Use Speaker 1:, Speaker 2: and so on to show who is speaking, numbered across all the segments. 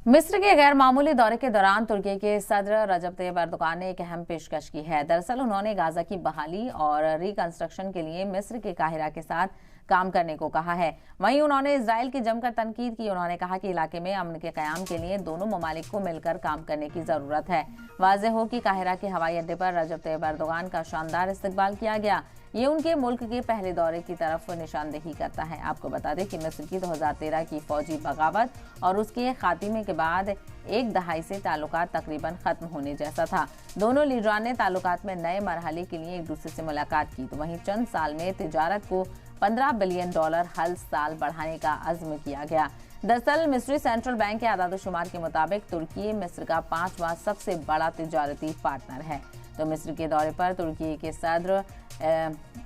Speaker 1: मिस्र के गैर मामूली दौरे के दौरान तुर्की के सदर रजब तैयब एर्दोगान ने एक अहम पेशकश की है। दरअसल उन्होंने गाजा की बहाली और रिकंस्ट्रक्शन के लिए मिस्र के काहिरा के साथ काम करने को कहा है। वहीं उन्होंने इजराइल की जमकर तनकीद की। उन्होंने कहा कि इलाके में अमन के कयाम के लिए दोनों ममालिक को मिलकर काम करने की जरूरत है। वाज़ेह हो कि काहिरा के हवाई अड्डे पर रजब तैयब एर्दोगान का शानदार इस्तकबाल किया गया। ये उनके मुल्क के पहले दौरे की तरफ निशानदेही करता है। आपको बता दें कि मिस्र की 2013 की फौजी बगावत और उसके खात्मे के बाद एक दहाई से ताल्लुकात तकरीबन खत्म होने जैसा था। दोनों लीडरान ने ताल्लुकात में नए मरहले के लिए एक दूसरे से मुलाकात की। तो वहीं चंद साल में तिजारत को $15 बिलियन हर साल बढ़ाने का अज़्म किया गया। दरअसल मिस्री सेंट्रल बैंक के आदाद-ओ-शुमार के मुताबिक तुर्की मिस्र का 5वां सबसे बड़ा तिजारती पार्टनर है। तो मिस्र के दौरे पर तुर्की के सदर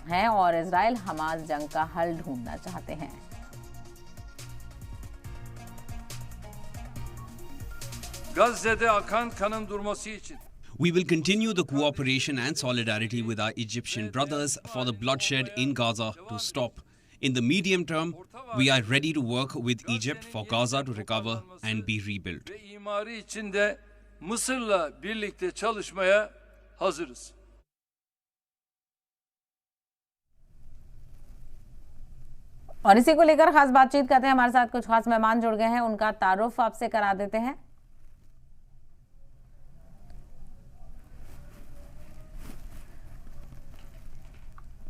Speaker 1: हैं और इजराइल हमास जंग का हल ढूंढना चाहते हैं।
Speaker 2: Gazze'de akan kanın durması için
Speaker 3: We will continue the cooperation and solidarity with our Egyptian brothers for the bloodshed in Gaza to stop. In the medium term, we are ready to work with Egypt for Gaza to recover and be rebuilt.
Speaker 2: ve imarı için de Mısır'la birlikte çalışmaya hazırız.
Speaker 1: और इसी को लेकर खास बातचीत करते हैं। हमारे साथ कुछ खास मेहमान जुड़ गए हैं, उनका तारुफ आपसे करा देते हैं।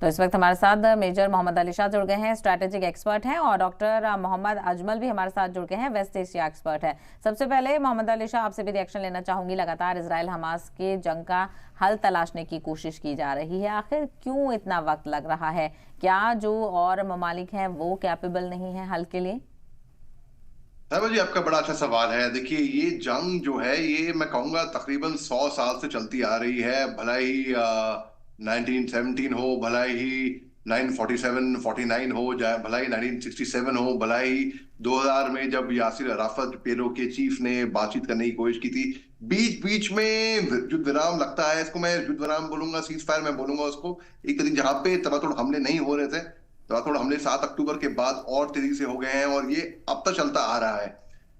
Speaker 1: तो इस वक्त हमारे साथ मेजर मोहम्मद अली शाह जुड़ गए हैं, स्ट्रैटेजिक एक्सपर्ट हैं, और डॉक्टर मोहम्मद अजमल भी हमारे साथ जुड़ गए हैं, वेस्ट एशिया एक्सपर्ट है। सबसे पहले मोहम्मद अली शाह, आपसे भी रिएक्शन लेना चाहूंगी। लगातार इजराइल हमास के जंग का हल तलाशने की कोशिश की जा रही है, आखिर क्यों इतना वक्त लग रहा है? क्या जो और ममालिक हैं वो कैपेबल नहीं है हल के लिए?
Speaker 4: साहिबा जी, आपका बड़ा अच्छा सवाल है। देखिए, ये जंग जो है ये मैं कहूंगा तकरीबन 100 साल से चलती आ रही है। भला ही 1917 हो, भला ही 1947-49 हो, भला ही 1967 हो, भला ही 2000 में जब यासिर अराफत पेलो के चीफ ने बातचीत करने की कोशिश की थी। बीच बीच में युद्ध विराम लगता है, इसको मैं युद्ध विराम बोलूंगा, सीज फायर मैं बोलूंगा उसको। एक तरीके जहां पे तबातुल हमले नहीं हो रहे थे, तबातुल हमले 7 अक्टूबर के बाद और तेजी से हो गए हैं, और ये अब तक चलता आ रहा है।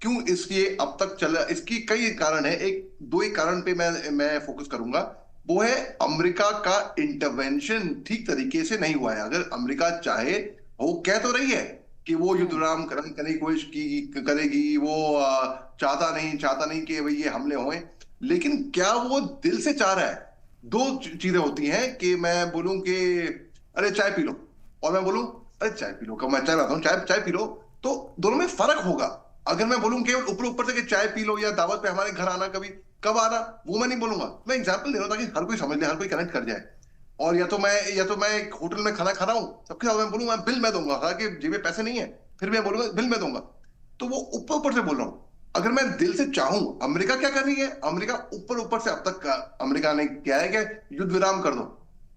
Speaker 4: क्यों इसलिए अब तक चला, इसकी कई कारण है। दो ही कारण पे मैं फोकस करूंगा। वो है अमेरिका का इंटरवेंशन ठीक तरीके से नहीं हुआ है। अगर अमेरिका चाहे, वो कह तो रही है कि वो युद्ध विराम करने की कोशिश करेगी, वो चाहता नहीं कि भाई ये हमले हों, लेकिन क्या वो दिल से चाह रहा है? दो चीजें होती हैं कि मैं बोलूं कि अरे चाय पी लो, और मैं बोलूं अरे चाय पी लो, कब मैं चाय लाता हूं, चाय पी लो, तो दोनों में फर्क होगा। अगर मैं बोलूं केवल ऊपर से कि चाय पी लो, या दावत पे हमारे घर आना, कब आना, वो मैं नहीं बोलूंगा। मैं एग्जांपल दे रहा हूं ताकि हर कोई समझ ले, हर कोई कनेक्ट कर जाए। और या तो मैं एक होटल में खाना खा रहा हूं, सबके साथ मैं बोलूंगा बिल मैं दूंगा, हालांकि जेब में पैसे नहीं है, फिर मैं बोलूंगा बिल मैं दूंगा। तो वो ऊपर से बोल रहा हूं। अगर मैं दिल से चाहूं, अमेरिका क्या कर रही है? अमेरिका ऊपर से अब तक अमेरिका ने क्या है कि युद्ध विराम कर दो।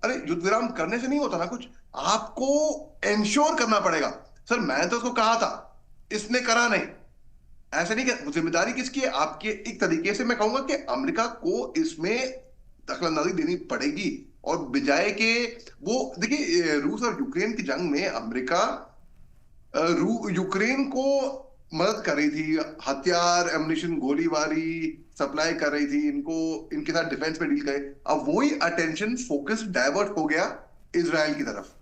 Speaker 4: अरे युद्ध विराम करने से नहीं होता ना कुछ, आपको इंश्योर करना पड़ेगा। सर मैंने तो उसको कहा था, इसने करा नहीं, ऐसे नहीं कि जिम्मेदारी किसकी है? आपके एक तरीके से मैं कहूंगा कि अमेरिका को इसमें दखलंदाजी देनी पड़ेगी। और बजाय के वो देखिए, रूस और यूक्रेन की जंग में अमेरिका यूक्रेन को मदद कर रही थी, हथियार, एमुनिशन, गोलीबारी सप्लाई कर रही थी, इनके साथ डिफेंस में डील करे। अब वही अटेंशन फोकस डाइवर्ट हो गया इजराइल की तरफ।